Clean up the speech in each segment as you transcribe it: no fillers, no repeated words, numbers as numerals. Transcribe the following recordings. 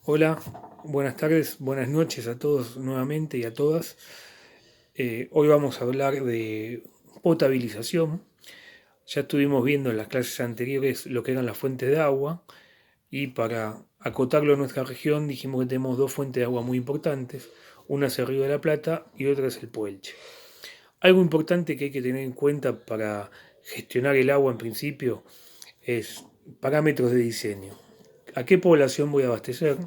Hola, buenas tardes, buenas noches a todos nuevamente y a todas. Hoy vamos a hablar de potabilización. Ya estuvimos viendo en las clases anteriores lo que eran las fuentes de agua y para acotarlo a nuestra región dijimos que tenemos dos fuentes de agua muy importantes. Una es el Río de la Plata y otra es el Puelche. Algo importante que hay que tener en cuenta para gestionar el agua en principio es parámetros de diseño. ¿A qué población voy a abastecer?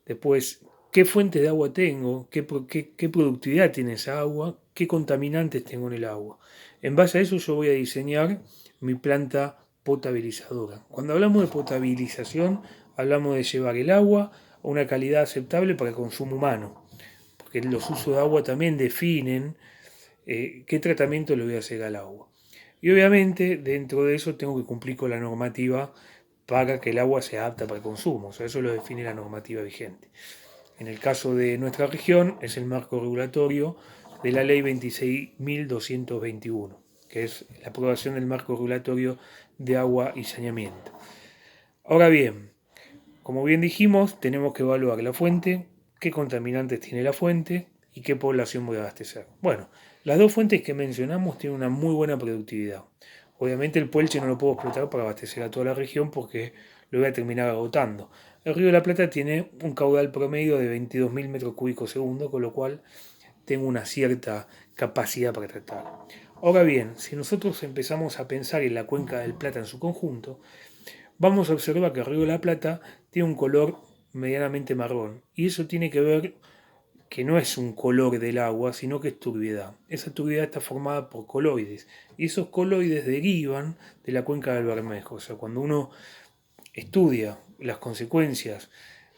Después, ¿qué fuente de agua tengo? ¿Qué productividad tiene esa agua? ¿Qué contaminantes tengo en el agua? En base a eso yo voy a diseñar mi planta potabilizadora. Cuando hablamos de potabilización, hablamos de llevar el agua a una calidad aceptable para el consumo humano, porque los usos de agua también definen qué tratamiento le voy a hacer al agua. Y obviamente dentro de eso tengo que cumplir con la normativa para que el agua sea apta para el consumo. O sea, eso lo define la normativa vigente. En el caso de nuestra región es el marco regulatorio de la ley 26.221, que es la aprobación del marco regulatorio de agua y saneamiento. Ahora bien, como bien dijimos, tenemos que evaluar la fuente, qué contaminantes tiene la fuente y qué población voy a abastecer. Bueno, las dos fuentes que mencionamos tienen una muy buena productividad. Obviamente el Puelche no lo puedo explotar para abastecer a toda la región porque lo voy a terminar agotando. El Río de la Plata tiene un caudal promedio de 22.000 metros cúbicos segundo, con lo cual tengo una cierta capacidad para tratar. Ahora bien, si nosotros empezamos a pensar en la cuenca del Plata en su conjunto, vamos a observar que el Río de la Plata tiene un color medianamente marrón. Y eso tiene que ver que no es un color del agua, sino que es turbiedad. Esa turbiedad está formada por coloides. Y esos coloides derivan de la cuenca del Bermejo. O sea, cuando uno estudia las consecuencias,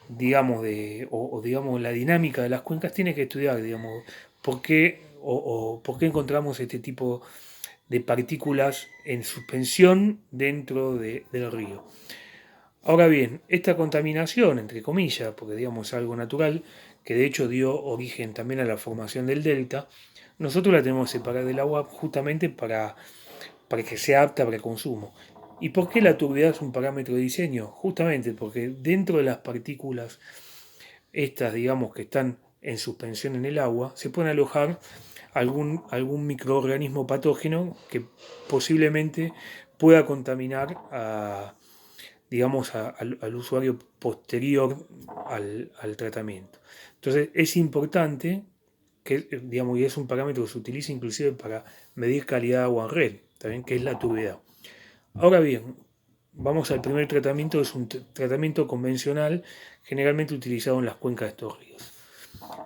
digamos, digamos, la dinámica de las cuencas, tiene que estudiar, digamos, por qué encontramos este tipo de partículas en suspensión dentro del río. Ahora bien, esta contaminación, entre comillas, porque digamos es algo natural, que de hecho dio origen también a la formación del delta, nosotros la tenemos que separar del agua justamente para que sea apta para el consumo. ¿Y por qué la turbidez es un parámetro de diseño? Justamente porque dentro de las partículas, estas digamos que están en suspensión en el agua, se pueden alojar algún microorganismo patógeno que posiblemente pueda contaminar digamos, al usuario posterior al tratamiento. Entonces es importante que, digamos, y es un parámetro que se utiliza inclusive para medir calidad de agua en red, también que es la tubeidad. Ahora bien, vamos al primer tratamiento, que es un tratamiento convencional generalmente utilizado en las cuencas de estos ríos.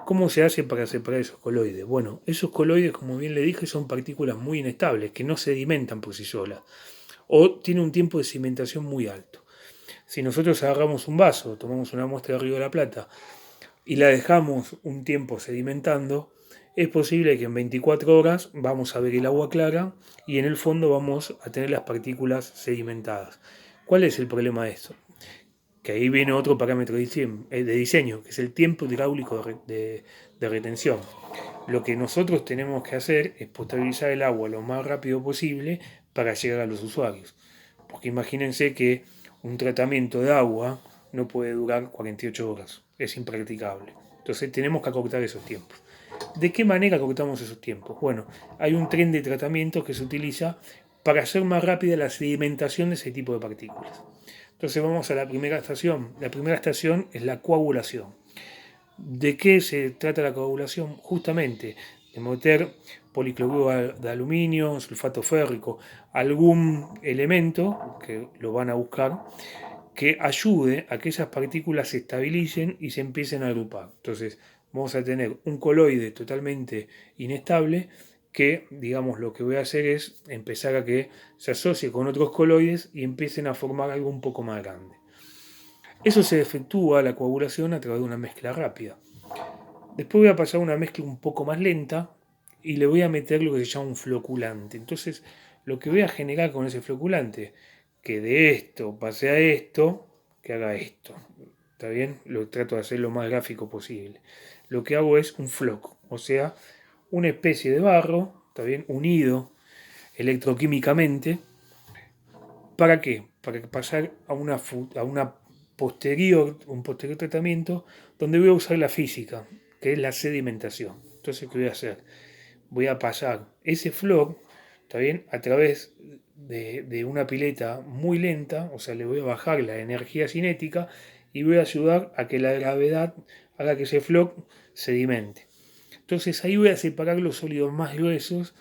¿Cómo se hace para separar esos coloides? Bueno, esos coloides, como bien le dije, son partículas muy inestables, que no sedimentan por sí solas, o tienen un tiempo de sedimentación muy alto. Si nosotros agarramos un vaso, tomamos una muestra de Río de la Plata y la dejamos un tiempo sedimentando, es posible que en 24 horas vamos a ver el agua clara y en el fondo vamos a tener las partículas sedimentadas. ¿Cuál es el problema de esto? Que ahí viene otro parámetro de diseño, que es el tiempo hidráulico de retención. Lo que nosotros tenemos que hacer es potabilizar el agua lo más rápido posible para llegar a los usuarios. Porque imagínense que un tratamiento de agua no puede durar 48 horas, es impracticable. Entonces tenemos que acortar esos tiempos. ¿De qué manera acortamos esos tiempos? Bueno, hay un tren de tratamiento que se utiliza para hacer más rápida la sedimentación de ese tipo de partículas. Entonces vamos a la primera estación. La primera estación es la coagulación. ¿De qué se trata la coagulación? Justamente de meter policloruro de aluminio, sulfato férrico, algún elemento que lo van a buscar que ayude a que esas partículas se estabilicen y se empiecen a agrupar. Entonces vamos a tener un coloide totalmente inestable que, digamos, lo que voy a hacer es empezar a que se asocie con otros coloides y empiecen a formar algo un poco más grande. Eso se efectúa la coagulación a través de una mezcla rápida. Después voy a pasar a una mezcla un poco más lenta y le voy a meter lo que se llama un floculante. Entonces, lo que voy a generar con ese floculante, que de esto pase a esto, que haga esto. ¿Está bien? Lo trato de hacer lo más gráfico posible. Lo que hago es un floco, o sea, una especie de barro, ¿está bien? Unido electroquímicamente. ¿Para qué? Para pasar a una un posterior tratamiento donde voy a usar la física, que es la sedimentación. Entonces, ¿qué voy a hacer? Voy a pasar ese flor, ¿está bien?, a través de una pileta muy lenta, o sea, le voy a bajar la energía cinética y voy a ayudar a que la gravedad haga que ese flor sedimente. Entonces ahí voy a separar los sólidos más gruesos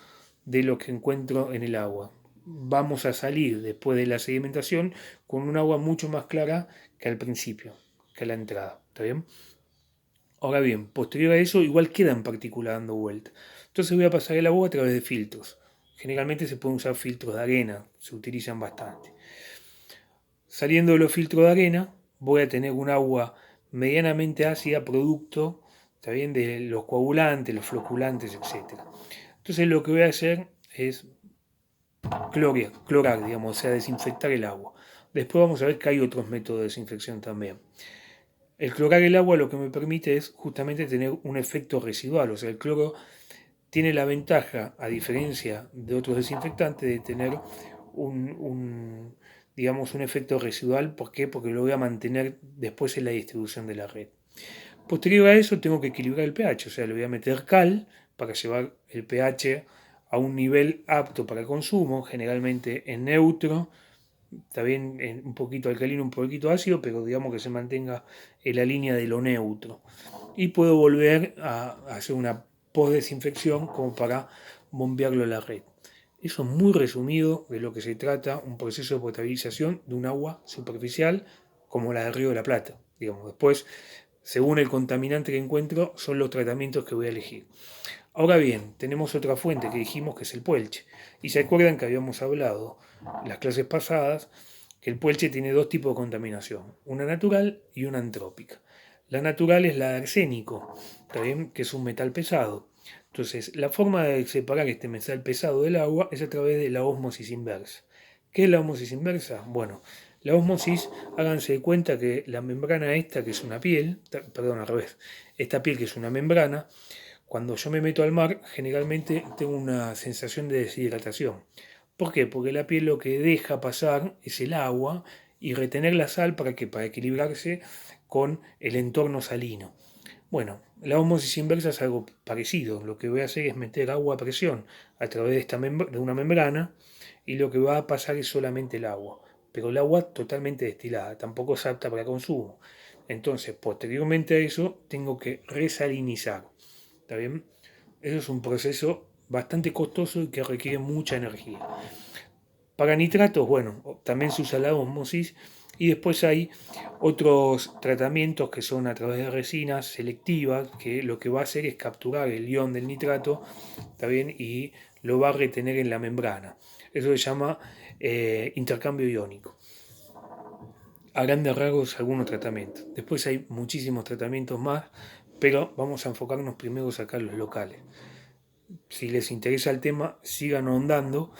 de lo que encuentro en el agua. Vamos a salir después de la sedimentación con un agua mucho más clara que al principio, que a la entrada. ¿Está bien? Ahora bien, posterior a eso igual quedan partículas dando vuelta. Entonces voy a pasar el agua a través de filtros. Generalmente se pueden usar filtros de arena, se utilizan bastante. Saliendo de los filtros de arena, voy a tener un agua medianamente ácida, producto, ¿está bien?, de los coagulantes, los floculantes, etc. Entonces lo que voy a hacer es clorar, digamos, o sea, desinfectar el agua. Después vamos a ver que hay otros métodos de desinfección también. El clorar el agua lo que me permite es justamente tener un efecto residual, o sea, el cloro tiene la ventaja, a diferencia de otros desinfectantes, de tener digamos, un efecto residual. ¿Por qué? Porque lo voy a mantener después en la distribución de la red. Posterior a eso tengo que equilibrar el pH, o sea, le voy a meter cal para llevar el pH a un nivel apto para el consumo, generalmente en neutro, está bien, un poquito alcalino, un poquito ácido, pero digamos que se mantenga en la línea de lo neutro. Y puedo volver a hacer una post-desinfección como para bombearlo a la red. Eso es muy resumido de lo que se trata un proceso de potabilización de un agua superficial como la del Río de la Plata. Digamos, después, según el contaminante que encuentro, son los tratamientos que voy a elegir. Ahora bien, tenemos otra fuente que dijimos que es el Puelche. Y se acuerdan que habíamos hablado en las clases pasadas que el Puelche tiene dos tipos de contaminación, una natural y una antrópica. La natural es la de arsénico, ¿está bien?, que es un metal pesado. Entonces, la forma de separar este metal pesado del agua es a través de la ósmosis inversa. ¿Qué es la ósmosis inversa? Bueno, la ósmosis, háganse de cuenta que la membrana esta, que es una piel, perdón, al revés, esta piel que es una membrana, cuando yo me meto al mar, generalmente tengo una sensación de deshidratación. ¿Por qué? Porque la piel lo que deja pasar es el agua y retener la sal para equilibrarse con el entorno salino. Bueno, la ósmosis inversa es algo parecido. Lo que voy a hacer es meter agua a presión a través de una membrana y lo que va a pasar es solamente el agua. Pero el agua totalmente destilada, tampoco es apta para consumo. Entonces, posteriormente a eso, tengo que resalinizar. ¿Está bien? Eso es un proceso bastante costoso y que requiere mucha energía. Para nitratos, bueno, también se usa la ósmosis y después hay otros tratamientos que son a través de resinas selectivas, que lo que va a hacer es capturar el ion del nitrato, ¿está bien?, y lo va a retener en la membrana. Eso se llama intercambio iónico. A grandes rasgos algunos tratamientos. Después hay muchísimos tratamientos más, pero vamos a enfocarnos primero a sacar los locales. Si les interesa el tema, sigan ahondando,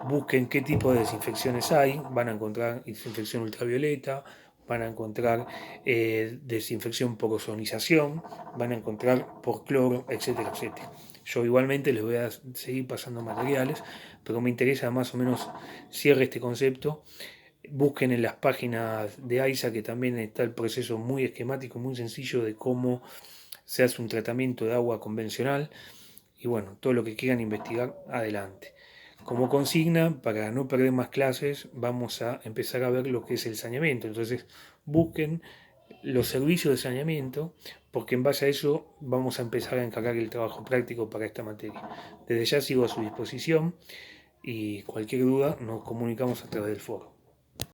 busquen qué tipo de desinfecciones hay, van a encontrar desinfección ultravioleta, van a encontrar desinfección por ozonización, van a encontrar por cloro, etcétera, etcétera. Yo igualmente les voy a seguir pasando materiales, pero me interesa más o menos cierre este concepto. Busquen en las páginas de AISA, que también está el proceso muy esquemático, muy sencillo de cómo se hace un tratamiento de agua convencional. Y bueno, todo lo que quieran investigar, adelante. Como consigna, para no perder más clases, vamos a empezar a ver lo que es el saneamiento. Entonces, busquen los servicios de saneamiento, porque en base a eso vamos a empezar a encargar el trabajo práctico para esta materia. Desde ya sigo a su disposición y cualquier duda nos comunicamos a través del foro.